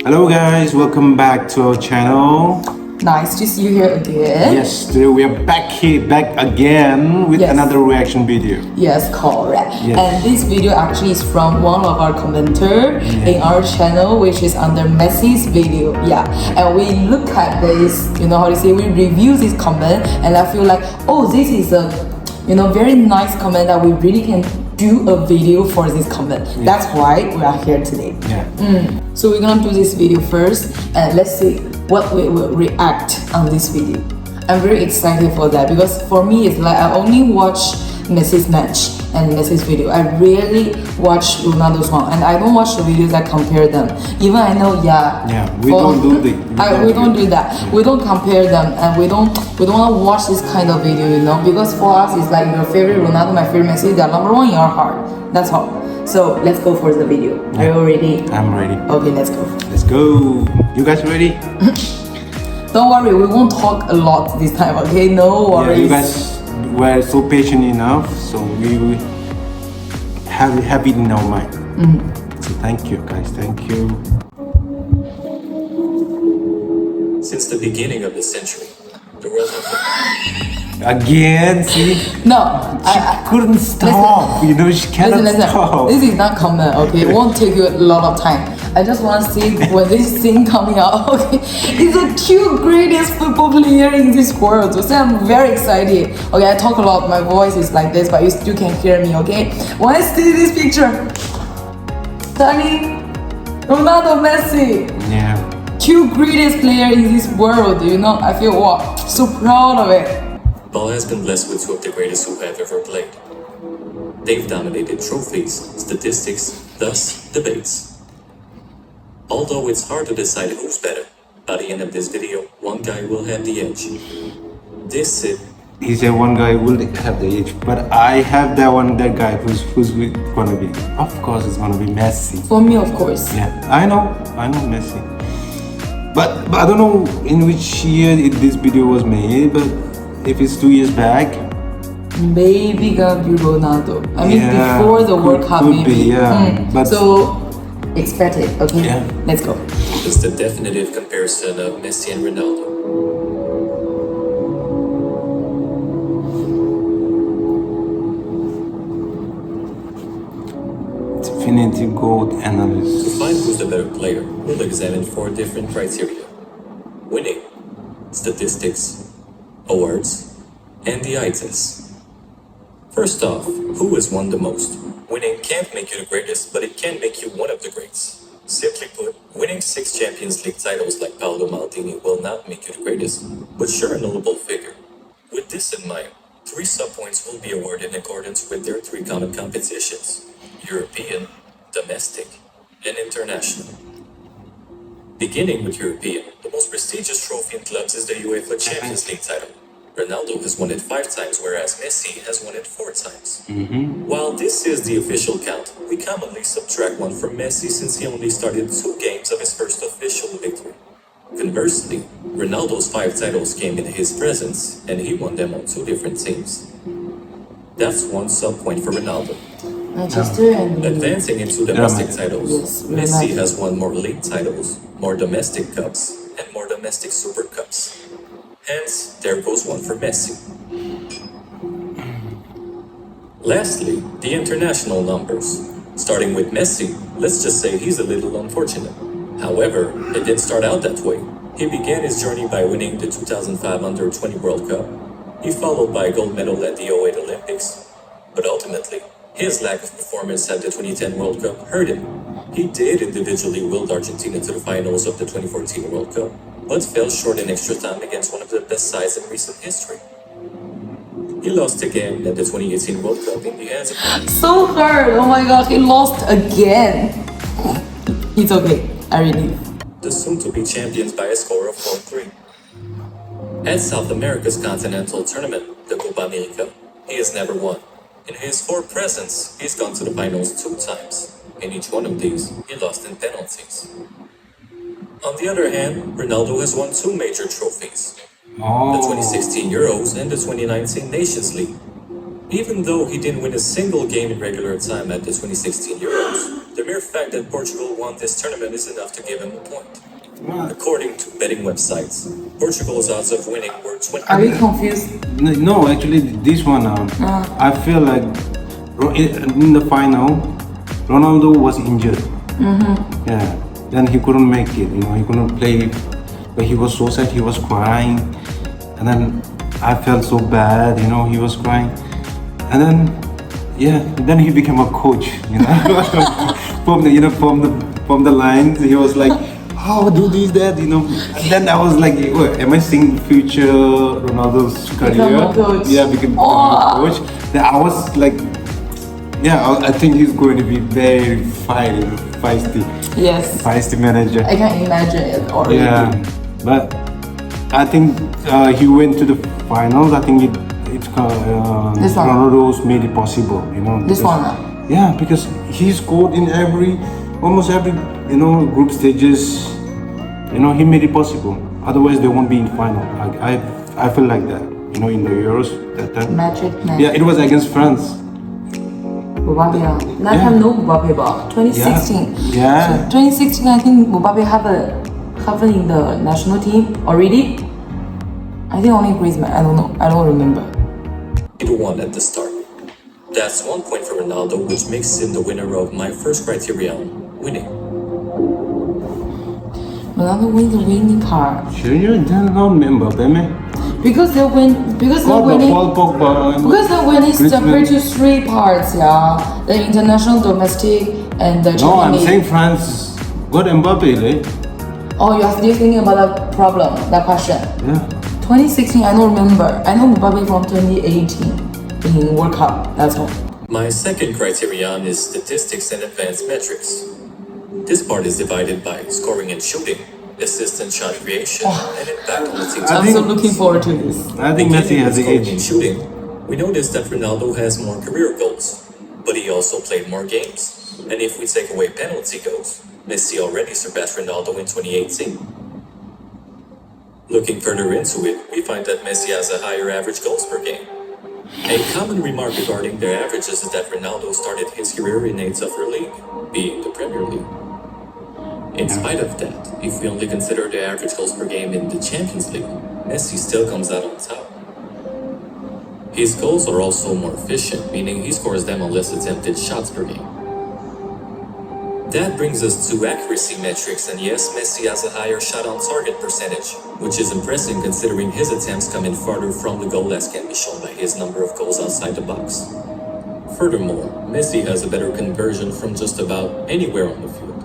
Hello guys, welcome back to our channel. Nice to see you here again. Yes, today we are back again with another reaction video. Yes, correct. Yes. And this video actually is from one of our commenter in our channel, which is under Messi's video. And we look at this, we review this comment, and I feel like, oh, this is a very nice comment that we really can do a video for this comment. That's why we are here today. So we're gonna do this video first, and let's see what we will react on this video. I'm very excited for that because for me it's like I only watch Messi's match and Messi's video. I rarely watch Ronaldo's one, and I don't watch the videos that compare them. Even I know, we don't do that. We don't compare them, and we don't want to watch this kind of video, because for us it's like your favorite Ronaldo, my favorite Messi, they're number one in our heart. That's all. So let's go for the video. Are you ready? I'm ready. Okay, let's go. Let's go. You guys ready? Don't worry, we won't talk a lot this time, okay? No worries. You guys were so patient enough, so we will have it in our mind. So thank you guys, thank you. Since the beginning of the century, the world has Again, see? No, I couldn't stop. Listen, she cannot stop. This is not comment, okay? It won't take you a lot of time. I just want to see when this thing coming out, okay? It's the two greatest football player in this world. So I'm very excited. Okay, I talk a lot. My voice is like this, but you still can hear me, okay? When I see this picture, Danny, Ronaldo, Messi. Two greatest player in this world, I feel so proud of it. Ball has been blessed with two of the greatest who have ever played. They've dominated trophies, statistics, thus debates. Although it's hard to decide who's better, by the end of this video, one guy will have the edge. He said one guy will have the edge, but I have that guy who's gonna be. Of course, it's gonna be Messi. For me, of course. I know Messi. But I don't know in which year this video was made, but if it's 2 years back, maybe gonna be Ronaldo. I mean, before the World Cup, maybe. But so expect it, okay? Let's go. It's the definitive comparison of Messi and Ronaldo. Infinity Gold analysis. To find who's the better player, we'll examine 4 different criteria: winning, statistics, awards, and the eye test. First off, who has won the most? Winning can't make you the greatest, but it can make you one of the greats. Simply put, winning 6 Champions League titles like Paolo Maldini will not make you the greatest, but sure a notable figure. With this in mind, 3 sub-points will be awarded in accordance with their 3 common competitions: European, domestic, and international. Beginning with European, the most prestigious trophy in clubs is the UEFA Champions League title. Ronaldo has won it 5 times, whereas Messi has won it 4 times. While this is the official count, we commonly subtract 1 from Messi since he only started 2 games of his first official victory. Conversely, Ronaldo's 5 titles came in his presence, and he won them on 2 different teams. That's 1 sub-point for Ronaldo. Manchester and Advancing into domestic titles, Yes, Messi has won more league titles, more domestic cups, and more domestic super cups. Hence, there goes 1 for Messi. Lastly, the international numbers. Starting with Messi, let's just say he's a little unfortunate. However, it didn't start out that way. He began his journey by winning the 2005 Under-20 World Cup. He followed by a gold medal at the G.O.A.T Olympics. But ultimately, his lack of performance at the 2010 World Cup hurt him. He did individually willed Argentina to the finals of the 2014 World Cup, but fell short in extra time against one of the best sides in recent history. He lost again at the 2018 World Cup in the hands of... So hard! Oh my god, he lost again! It's okay, I relieve. The soon-to-be champions by a score of 4-3. At South America's continental tournament, the Copa America, he has never won. In his 4 presents, he's gone to the finals 2 times. In each one of these, he lost in penalties. On the other hand, Ronaldo has won 2 major trophies. The 2016 Euros and the 2019 Nations League. Even though he didn't win a single game in regular time at the 2016 Euros, the mere fact fact that Portugal won this tournament is enough to give him a point. What? According to betting websites, Portugal's odds of winning were 20. Are you confused? No, actually, this one, I feel like in the final, Ronaldo was injured. Yeah, then he couldn't make it. He couldn't play, but he was so sad. He was crying, and then I felt so bad. He was crying, and then he became a coach. From the lines, he was like, "Oh, do this, that." And then I was like, "Am I seeing future Ronaldo's career?" Become a coach. Yeah, become a coach. Then I was like, "Yeah, I think he's going to be very feisty Yes. manager." I can imagine it already. Yeah, but I think he went to the finals. I think it's This one. Ronaldo's made it possible. This one. Yeah, because he scored in almost every group stages. He made it possible. Otherwise, they won't be in final. I feel like that. In the Euros that time. Magic man. Yeah, it was against France. Mbappe. That time no Mbappe, but 2016. Yeah. So 2016, I think Mbappe have in the national team already. I think only Griezmann. I don't know. I don't remember. 2-1 at the start. That's 1 point for Ronaldo, which makes him the winner of my first criterion, winning. Ronaldo wins the winning card Sure, you don't remember, man. because they're winning. Because they're winning. Paul Pogba. Because the winning is Griezmann. separate to 3 parts, yeah. The international, domestic, and the No, I'm Champions saying League. France got Mbappe, right? Oh, you're still thinking about that problem, that question. Yeah. 2016, I don't remember. I know Mbappe from 2018 in World Cup. That's all. My second criterion is statistics and advanced metrics. This part is divided by scoring and shooting, assist and shot creation, and impact on the team's I'm so looking forward to this. I think Messi Beginning has with the scoring and edge. shooting, we noticed that Ronaldo has more career goals, but he also played more games. And if we take away penalty goals, Messi already surpassed Ronaldo in 2018. Looking further into it, we find that Messi has a higher average goals per game. A common remark regarding their averages is that Ronaldo started his career in a tougher league, being the Premier League. In spite of that, if we only consider the average goals per game in the Champions League, Messi still comes out on top. His goals are also more efficient, meaning he scores them on less attempted shots per game. That brings us to accuracy metrics, and yes, Messi has a higher shot on target percentage, which is impressive considering his attempts come in farther from the goal, as can be shown by his number of goals outside the box. Furthermore, Messi has a better conversion from just about anywhere on the field.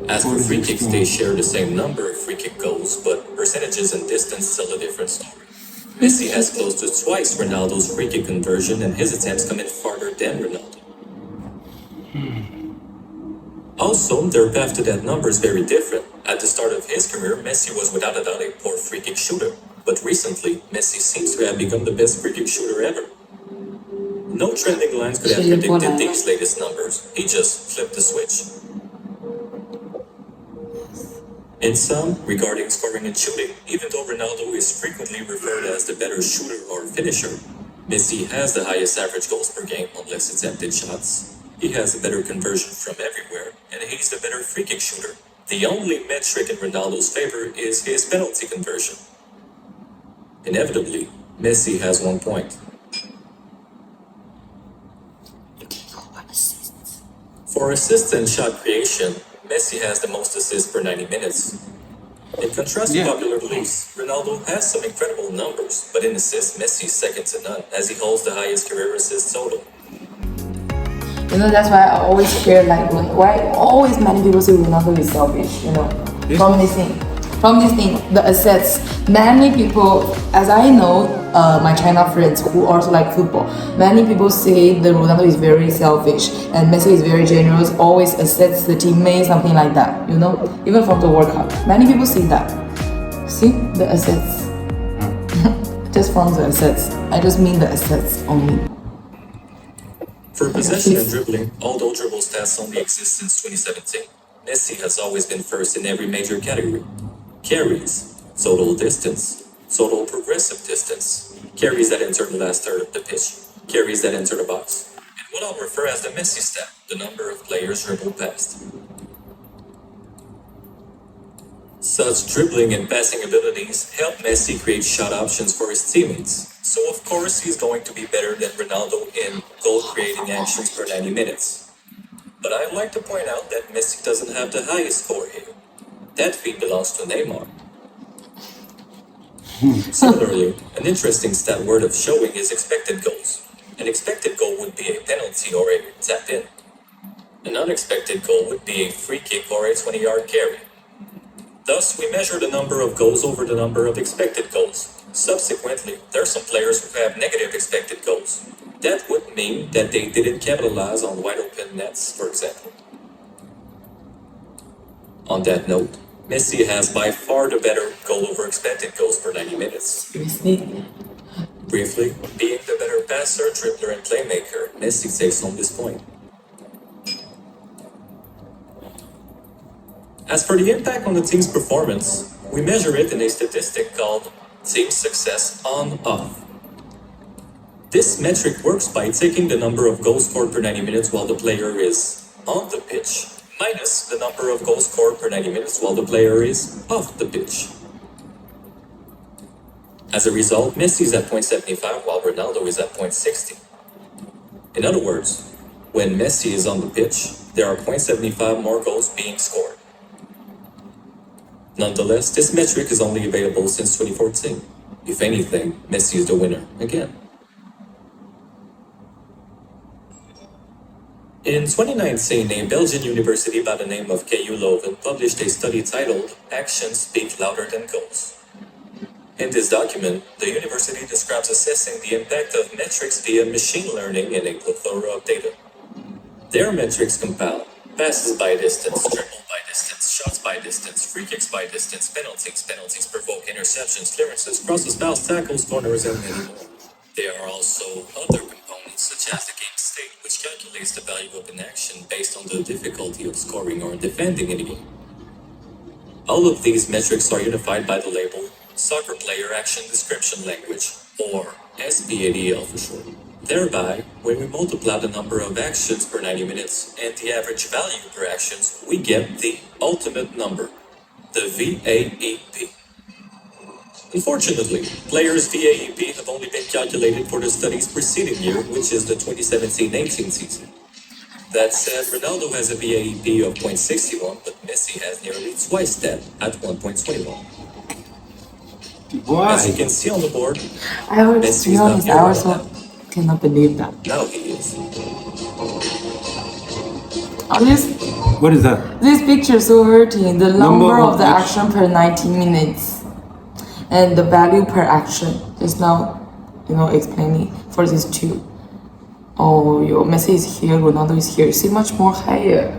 As for free kicks, they share the same number of free kick goals, but percentages and distance tell a different story. Messi has close to twice Ronaldo's free kick conversion, and his attempts come in farther than Ronaldo. Also, their path to that number is very different. At the start of his career, Messi was without a doubt a poor free kick shooter, but recently, Messi seems to have become the best free kick shooter ever. No trending lines could have predicted these latest numbers. He just flipped the switch. In sum, regarding scoring and shooting, even though Ronaldo is frequently referred as the better shooter or finisher, Messi has the highest average goals per game on less attempted shots. He has a better conversion from everywhere, and he's the better free kick shooter. The only metric in Ronaldo's favor is his penalty conversion. Inevitably, Messi has 1 point. For assists and shot creation, Messi has the most assists per 90 minutes. In contrast to popular beliefs, Ronaldo has some incredible numbers, but in assists, Messi's second to none, as he holds the highest career assist total. That's why I always hear why always many people say Ronaldo is selfish, From this thing, the assets. Many people, as I know, my China friends who also like football, many people say that Ronaldo is very selfish and Messi is very generous, always assets the teammates, something like that, Even from the World Cup. Many people say that. See, the assets. Just from the assets. I just mean the assets only. For possession and dribbling, although dribble stats only exist since 2017, Messi has always been first in every major category. Carries, total distance, total progressive distance, carries that enter the last third of the pitch, carries that enter the box, and what I'll refer as the Messi stat, the number of players dribbled past. Such dribbling and passing abilities help Messi create shot options for his teammates, so of course he's going to be better than Ronaldo in goal-creating actions per 90 minutes. But I'd like to point out that Messi doesn't have the highest score here. That feat belongs to Neymar. Similarly, an interesting stat worth showing is expected goals. An expected goal would be a penalty or a tap in. An unexpected goal would be a free kick or a 20-yard carry. Thus, we measure the number of goals over the number of expected goals. Subsequently, there are some players who have negative expected goals. That would mean that they didn't capitalize on wide open nets, for example. On that note, Messi has by far the better goal over expected goals per 90 minutes. Briefly, being the better passer, dribbler, and playmaker, Messi takes home this point. As for the impact on the team's performance, we measure it in a statistic called team success on-off. This metric works by taking the number of goals scored per 90 minutes while the player is on the pitch, minus the number of goals scored per 90 minutes while the player is off the pitch. As a result, Messi is at 0.75 while Ronaldo is at 0.60. In other words, when Messi is on the pitch, there are 0.75 more goals being scored. Nonetheless, this metric is only available since 2014. If anything, Messi is the winner again. In 2019, a Belgian university by the name of KU Leuven published a study titled Actions Speak Louder Than Goals. In this document, the university describes assessing the impact of metrics via machine learning in a plethora of data. Their metrics compile passes by distance, dribble by distance, shots by distance, free kicks by distance, penalties provoke, interceptions, clearances, crosses, fouls, tackles, corners, and many more. There are also other components such as the game state, which calculates the value of an action based on the difficulty of scoring or defending in a game. All of these metrics are unified by the label Soccer Player Action Description Language, or SPADL for short. Thereby, when we multiply the number of actions per 90 minutes and the average value per actions, we get the ultimate number, the VAEP. Unfortunately, players' VAEP have only been calculated for the study's preceding year, which is the 2017-18 season. That said, Ronaldo has a VAEP of 0.61, but Messi has nearly twice that at 1.21. Why? As you can see on the board, I heard, Messi to be is not honest, here I right also now. cannot believe that. Now he is. Oh, What is that? this picture is so hurting. The Number number of of the action per 90 minutes and the value per action. Just now, explaining for these two. Oh, Messi is here, Ronaldo is here. You see much more higher.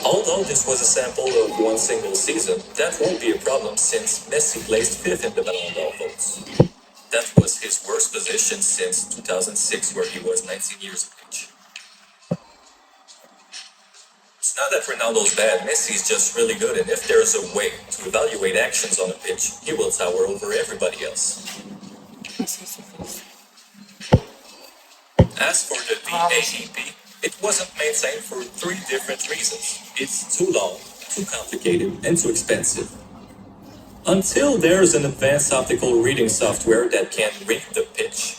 Although this was a sample of one single season, that won't be a problem since Messi placed 5th in the Ballon d'Or votes. That was his worst position since 2006, where he was 19 years of age. It's not that Ronaldo's bad, Messi's just really good, and if there's a way to evaluate actions on a pitch, he will tower over everybody else. As for the VAEP, it wasn't maintained for 3 different reasons. It's too long, too complicated, and too expensive. Until there's an advanced optical reading software that can read the pitch,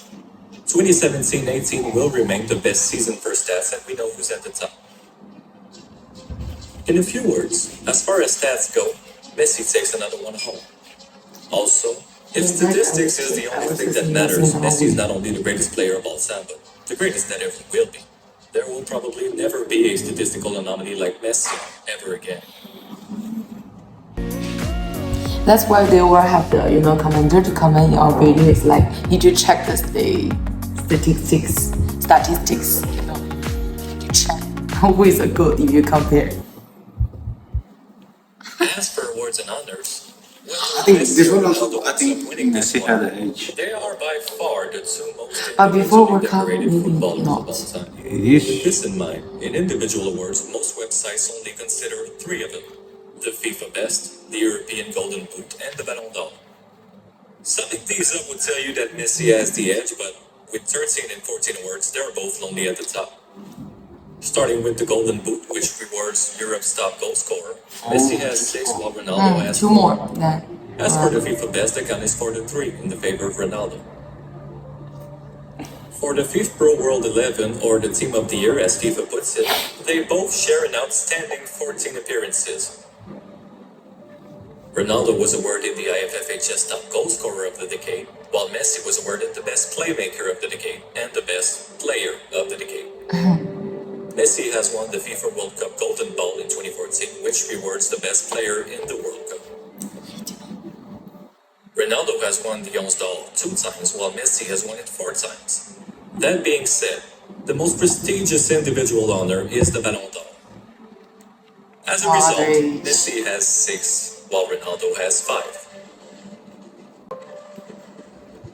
2017-18 will remain the best season for stats, and we know who's at the top. In a few words, as far as stats go, Messi takes another one home. Also, if statistics is the only thing that matters, Messi is not only the greatest player of all time, but the greatest that ever will be. There will probably never be a statistical anomaly like Messi ever again. That's why they will have the commenter to comment in our video. It's like need to check the statistics. To check who is a good if you compare. As for awards and honors, I think this one also, I think winning this Messi had one, an edge. they are by far the 2 most But before individually World Cup, decorated maybe footballers not. of all time. It is. With this in mind, in individual awards, most websites only consider 3 of them: the FIFA Best, the European Golden Boot, and the Ballon d'Or. Summing these up would tell you that Messi has the edge, but With 13 and 14 awards, they're both lonely at the top. Starting with the Golden Boot, which rewards Europe's top goal scorer. Messi has 6, while Ronaldo has 2 4. more. Yeah. As for the FIFA Best, the count is 4-3 in the favor of Ronaldo. For the fifth Pro World 11, or the Team of the Year as FIFA puts it, they both share an outstanding 14 appearances. Ronaldo was awarded the IFFHS Top Goal Scorer of the Decade, while Messi was awarded the Best Playmaker of the Decade and the Best Player of the Decade. Messi has won the FIFA World Cup Golden Ball in 2014, which rewards the best player in the World Cup. Ronaldo has won the Ballon d'Or 2 times, while Messi has won it 4 times. That being said, the most prestigious individual honor is the Ballon d'Or. As a result, Messi has 6, while Ronaldo has 5.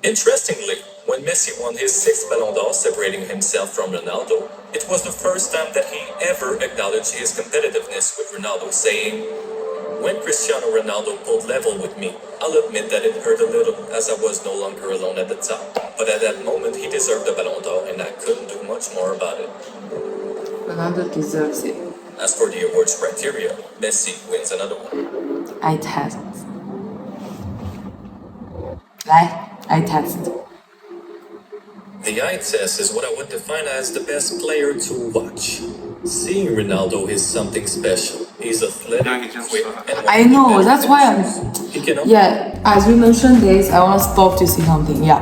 Interestingly, when Messi won his 6th Ballon d'Or, separating himself from Ronaldo, it was the first time that he ever acknowledged his competitiveness with Ronaldo, saying, "When Cristiano Ronaldo pulled level with me, I'll admit that it hurt a little as I was no longer alone at the top. But at that moment, he deserved the Ballon d'Or and I couldn't do much more about it." Ronaldo deserves it. As for the awards criteria, Messi wins another one. I test. 来 I test. The eye test is what I would define as the best player to watch. Seeing Ronaldo is something special. He's athletic, quick, and I know, that's why I'm... He cannot... Yeah, as we mentioned this, I want to stop to say something. Yeah,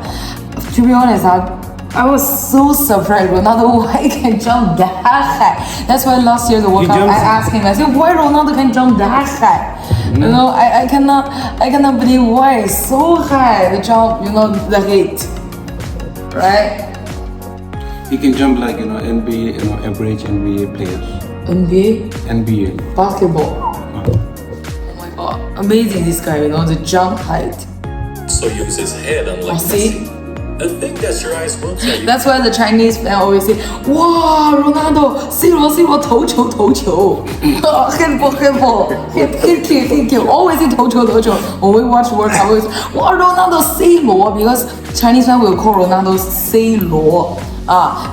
to be honest, I was so surprised Ronaldo why he can jump that high. That's why last year the World Cup I asked him, I said, why Ronaldo can jump that high? You know, I cannot believe why it's so high the jump, you know, the height. Right? He can jump like, you know, NBA, you know, average NBA players. NBA? Basketball. Oh my god. Amazing, this guy, you know, the jump height. So use his head unlike Messi. I think that your eyes will tell you. That's why the Chinese fan always say, "Wow, Ronaldo, C 罗 头球头球，handball, hit, always say 头球头球." When we watch World Cup, we say, "Wow, Ronaldo C 罗," because Chinese fan will call Ronaldo C 罗.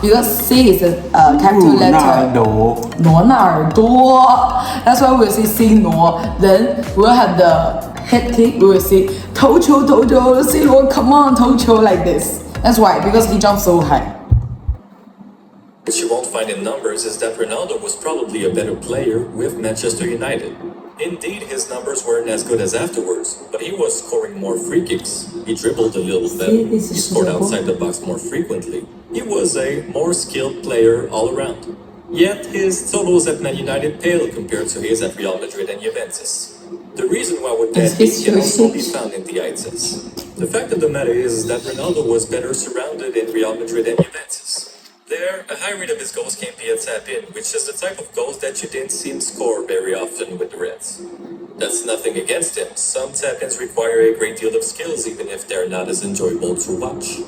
Because C is a capital letter. Ronaldo. That's why we say C 罗. Then we'll have the head kick. We will say 头球 C 罗 come on 头球 like this. That's why, because he jumps so high. What you won't find in numbers is that Ronaldo was probably a better player with Manchester United. Indeed, his numbers weren't as good as afterwards, but he was scoring more free kicks. He dribbled a little better. He scored outside the box more frequently. He was a more skilled player all around. Yet his totals at Man United pale compared to his at Real Madrid and Juventus. The reason why would that be can also be found in the eye test. The fact of the matter is that Ronaldo was better surrounded in Real Madrid and Juventus. There, a high rate of his goals can be a tap-in, which is the type of goals that you didn't see him score very often with the Reds. That's nothing against him. Some tap-ins require a great deal of skills, even if they're not as enjoyable to watch.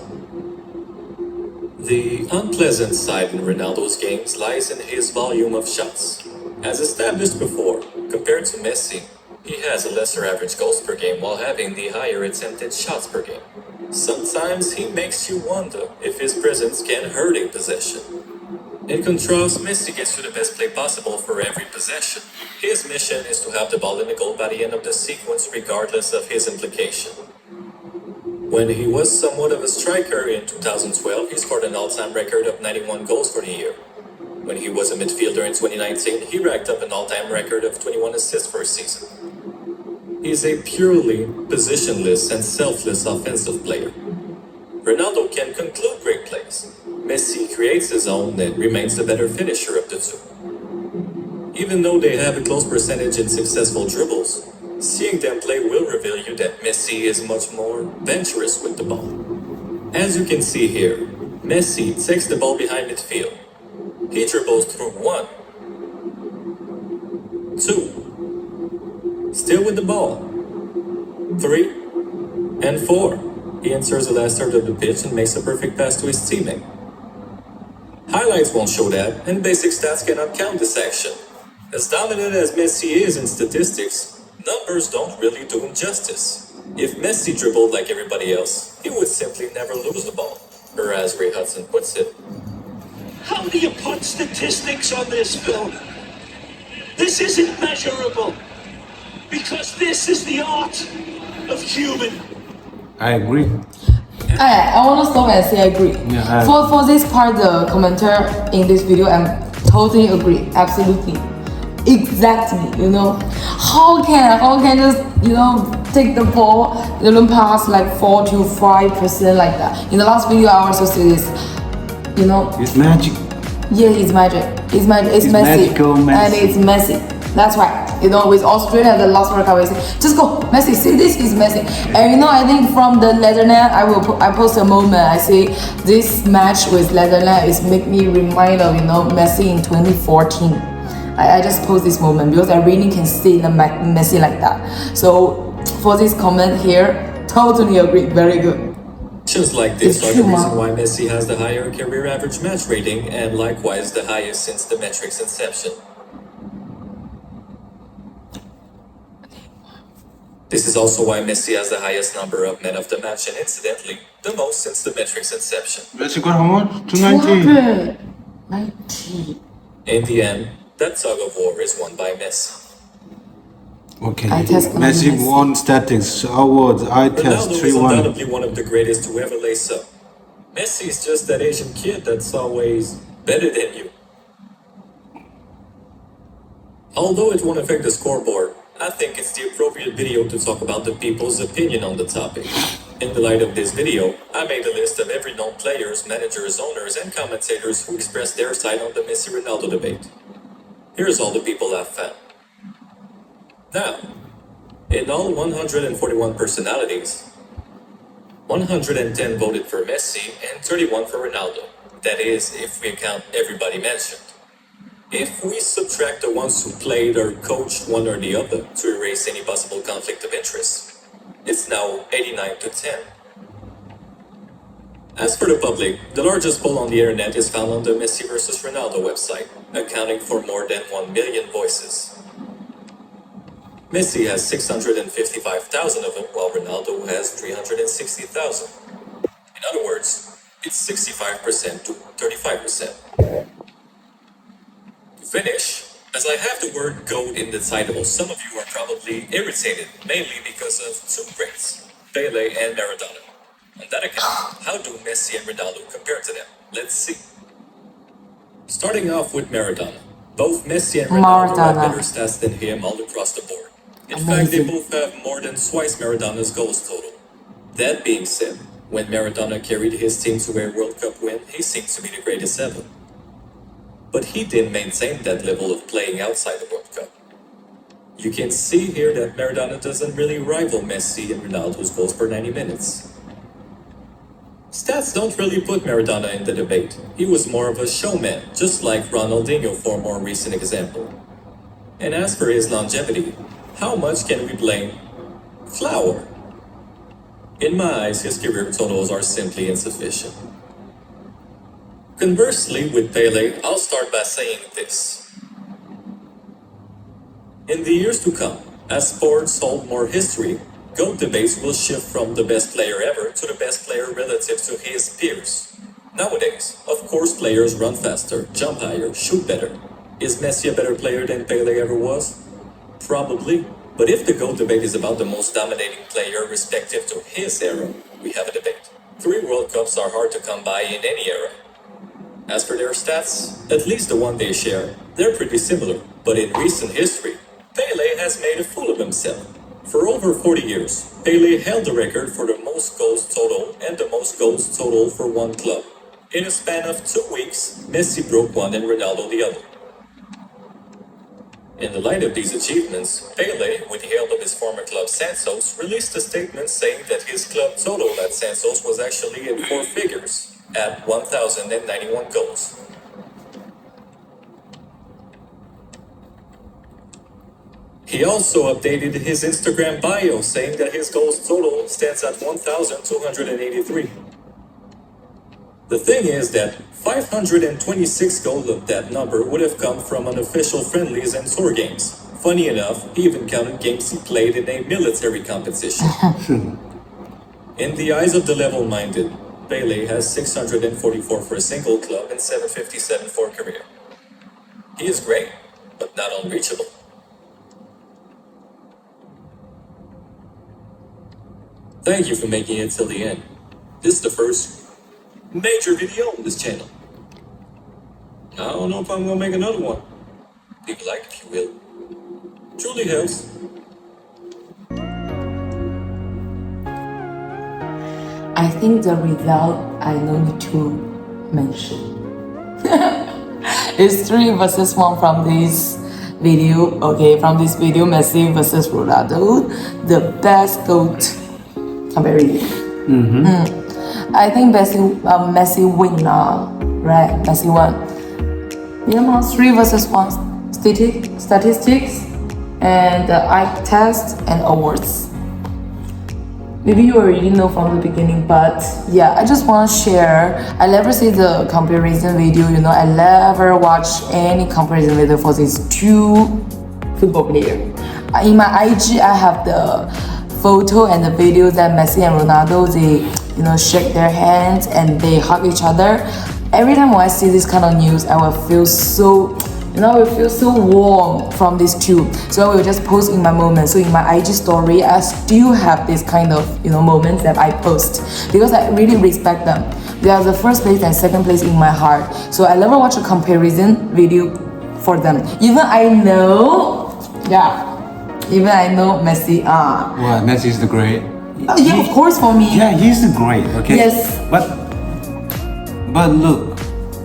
The unpleasant side in Ronaldo's games lies in his volume of shots. As established before, compared to Messi, he has a lesser average goals per game while having the higher attempted shots per game. Sometimes he makes you wonder if his presence can hurt a possession. In contrast, Messi gets you the best play possible for every possession. His mission is to have the ball in the goal by the end of the sequence regardless of his implication. When he was somewhat of a striker in 2012, he scored an all-time record of 91 goals for the year. When he was a midfielder in 2019, he racked up an all-time record of 21 assists for a season. He's a purely positionless and selfless offensive player. Ronaldo can conclude great plays. Messi creates his own and remains the better finisher of the two. Even though they have a close percentage in successful dribbles, seeing them play will reveal you that Messi is much more venturous with the ball. As you can see here, Messi takes the ball behind midfield. He dribbles through 1, 2, still with the ball, 3, and 4. He enters the last third of the pitch and makes a perfect pass to his teammate. Highlights won't show that, and basic stats cannot count this action. As dominant as Messi is in statistics, numbers don't really do him justice. If Messi dribbled like everybody else, he would simply never lose the ball. Or as Ray Hudson puts it, how do you put statistics on this, Phil? This isn't measurable. Because this is the art of human. I agree. I want to stop and say I agree. Yeah, for this part, the commenter in this video, I'm totally agree. Absolutely. Exactly. You know, how can just, you know, take the ball, pass like 4 to 5% like that. In the last video, I also say this. You know, It's magic. yeah, it's magic. It's magic. It's messy. Magical Messi. And it's messy. That's right. You know, with Australia, the last World Cup, we say, just go, Messi. See, this is Messi. And you know, I think from the Netherlands, I post a moment. I say this match with Netherlands is make me remind of, you know, Messi in 2014. I just post this moment because I really can see the Messi like that. So for this comment here, totally agree. Very good. Shows like this It's are true, the reason Ma. why Messi has the higher career average match rating and likewise the highest since the metric's inception. This is also why Messi has the highest number of men of the match and incidentally, the most since the metric's inception. Messi got how much? 290. 290. In the end, that tug of war is won by Messi. Okay. I test Messi Messi. won statics, awards, I test Ronaldo is 3-1. undoubtedly one of the greatest to ever lace up. Messi is just that Asian kid that's always better than you. Although it won't affect the scoreboard, I think it's the appropriate video to talk about the people's opinion on the topic. In the light of this video, I made a list of every known players, managers, owners, and commentators who expressed their side on the Messi-Ronaldo debate. Here's all the people I've found. Now, in all 141 personalities, 110 voted for Messi and 31 for Ronaldo. That is, if we count everybody mentioned. If we subtract the ones who played or coached one or the other to erase any possible conflict of interest, it's now 89 to 10. As for the public, the largest poll on the internet is found on the Messi vs Ronaldo website, accounting for more than 1 million voices. Messi has 655,000 of them, while Ronaldo has 360,000. In other words, it's 65% to 35%. To finish, as I have the word GOAT in the title, some of you are probably irritated, mainly because of two greats, Pele and Maradona. On that account, how do Messi and Ronaldo compare to them? Let's see. Starting off with Maradona. Both Messi and Ronaldo have better stats than him all across the board. In fact, they both have more than twice Maradona's goals total. That being said, when Maradona carried his team to a World Cup win, he seemed to be the greatest ever. But he didn't maintain that level of playing outside the World Cup. You can see here that Maradona doesn't really rival Messi and Ronaldo's goals per 90 minutes. Stats don't really put Maradona in the debate. He was more of a showman, just like Ronaldinho for a more recent example. And as for his longevity, how much can we blame Flower? In my eyes, his career totals are simply insufficient. Conversely, with Pele, I'll start by saying this. In the years to come, as sports hold more history, GOAT debates will shift from the best player ever to the best player relative to his peers. Nowadays, of course, players run faster, jump higher, shoot better. Is Messi a better player than Pele ever was? Probably. But if the GOAT debate is about the most dominating player respective to his era, we have a debate. 3 World Cups are hard to come by in any era. As for their stats, at least the one they share, they're pretty similar. But in recent history, Pele has made a fool of himself. For over 40 years, Pele held the record for the most goals total and the most goals total for one club. In a span of 2 weeks, Messi broke one and Ronaldo the other. In the light of these achievements, Pele, with the help of his former club Santos, released a statement saying that his club total at Santos was actually in 4 figures, at 1,091 goals. He also updated his Instagram bio, saying that his goals total stands at 1,283. The thing is that 526 goals of that number would have come from unofficial friendlies and tour games. Funny enough, he even counted games he played in a military competition. In the eyes of the level-minded, Pele has 644 for a single club and 757 for a career. He is great, but not unreachable. Thank you for making it till the end. This is the first major video on this channel. I don't know if I'm gonna make another one. Leave a like if you will. Truly helps. I think the result I no need to mention. It's 3 versus 1 from this video. Okay, from this video, Messi versus Ronaldo, the best GOAT comparison. I think Messi win now, right? Messi won. 3 versus 1 statistics and the eye test and awards. Maybe you already know from the beginning, but yeah, I just want to share. I never see the comparison video, I never watch any comparison video for these 2 football players. In my IG, I have the photo and the video that Messi and Ronaldo, they, shake their hands and they hug each other. Every time when I see this kind of news, I will feel so warm from these 2. So I will just post in my moment. So in my IG story, I still have this kind of moments that I post because I really respect them. They are the first place and second place in my heart. So I never watch a comparison video for them. Even I know Messi. Well, Messi is the great. Yeah, of course for me. Yeah, he's the great. Okay. Yes. But look,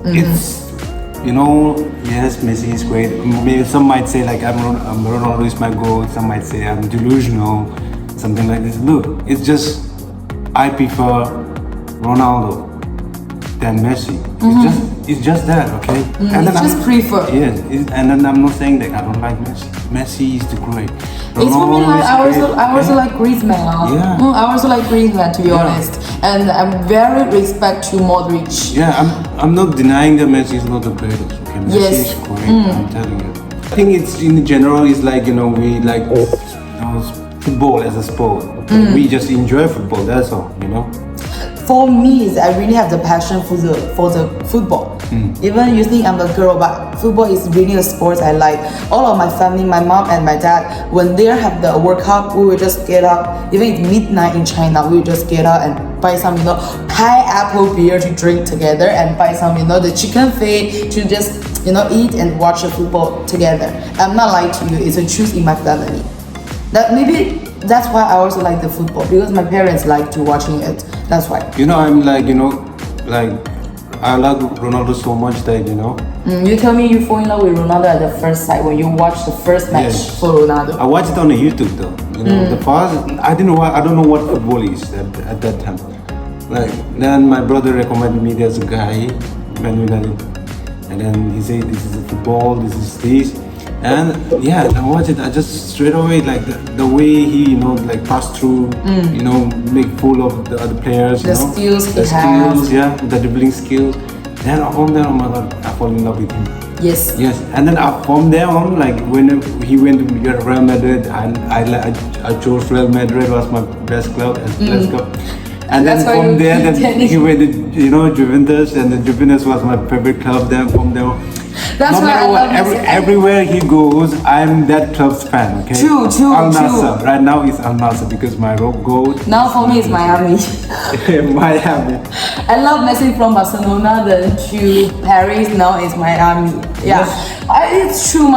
it's. Yes, Messi is great. Maybe some might say like Ronaldo is my GOAT. Some might say I'm delusional, something like this. Look, it's just I prefer Ronaldo than Messi. It's just that, okay? And then just prefer. Yes, and then I'm not saying that I don't like Messi. Messi is the great. It's for me like I also like Griezmann. Yeah. I also like Griezmann, to be honest. And I'm very respect to Modric. Yeah, I'm not denying that Messi is not the greatest. Okay, Messi is great. I'm telling you. I think it's in general. It's like we like football as a sport. Okay? We just enjoy football. That's all. For me, I really have the passion for the football. Even you think I'm a girl, but football is really a sport I like. All of my family, my mom and my dad, when they have the World Cup, we will just get up. Even it's midnight in China, we will just get up and buy some, pineapple beer to drink together, and buy some, the chicken feet to just, eat and watch the football together. I'm not lying to you. It's a truth in my family. That's why I also like the football, because my parents like to watching it. That's why. I'm like, I love Ronaldo so much that, You tell me you fall in love with Ronaldo at the first sight when you watch the first match for Ronaldo. I watched it on the YouTube though. The first, I don't know what football is at that time. Like, then my brother recommended me there's a guy, Man United, and then he said this is a football, this is this. And yeah, I watched it. I just straight away like the way he pass through, make full of the other players, the skills, the dribbling skills. Then from there, oh my God, I fall in love with him. Yes. And then from there on, like when he went to Real Madrid, and I chose Real Madrid was my best club. And then from there, he went to Juventus, and the Juventus was my favorite club. Then from there. That's no matter what, everywhere he goes, I'm that club's fan. Okay. True. Al Nassr. Right now it's Al Nassr because my GOAT. Now for me it's Miami. Miami. I love Messi from Barcelona, then to Paris. Now it's Miami. Yeah, it's true.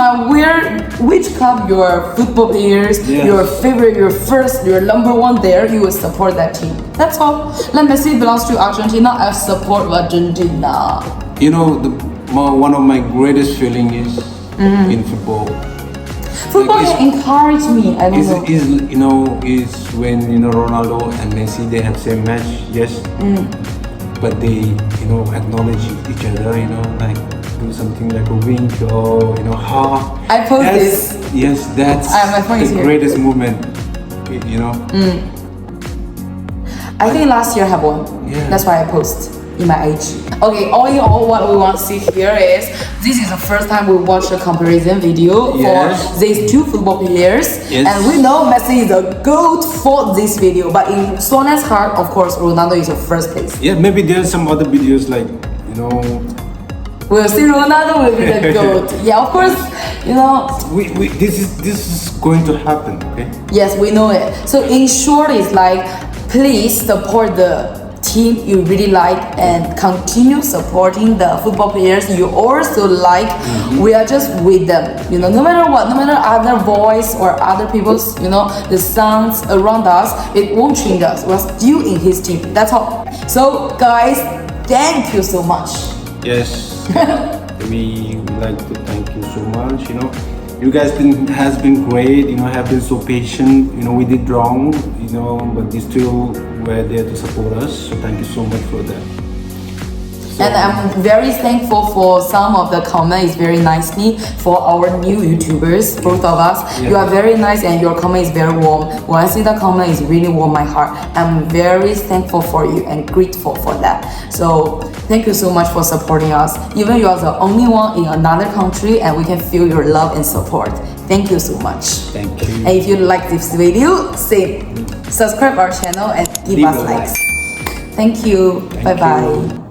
Which club your football players, your favorite, your number one there, you will support that team. That's all. Like Messi belongs to Argentina, I support Argentina. One of my greatest feeling is in football. Football encouraged me. I don't know. Is when Ronaldo and Messi, they have same match, yes, but they acknowledge each other, like do something like a wink or hug. I post this. Yes, that's the greatest moment. I think last year I have one. Yeah. That's why I post. in my age. Okay, all in all, what we want to see here is this is the first time we watch a comparison video for these two football players, and we know Messi is a GOAT for this video, but in Sona's heart, of course, Ronaldo is the first place. Yeah, maybe there's some other videos like, you know, we'll see Ronaldo will be the GOAT. Yeah, of course, you know. This is going to happen, okay? Yes, we know it. So in short, it's like, please support the team you really like and continue supporting the football players you also like. We are just with them, you know, no matter what, no matter other voice or other people's, you know, the sounds around us, it won't change us. We're still in his team. That's all. So guys, thank you so much. Yes, we would like to thank you so much. You know, you guys has been great. You know, have been so patient. You know, we did wrong. You know, but you still were there to support us. So thank you so much for that. So, and I'm very thankful for some of the comments very nicely for our new YouTubers, both of us. You are very nice and your comment is very warm. When I see the comment, it's really warm my heart. I'm very thankful for you and grateful for that. So thank you so much for supporting us. Even you are the only one in another country and we can feel your love and support. Thank you so much. Thank you. And if you like this video, subscribe our channel and give us likes. Thank you. Bye bye.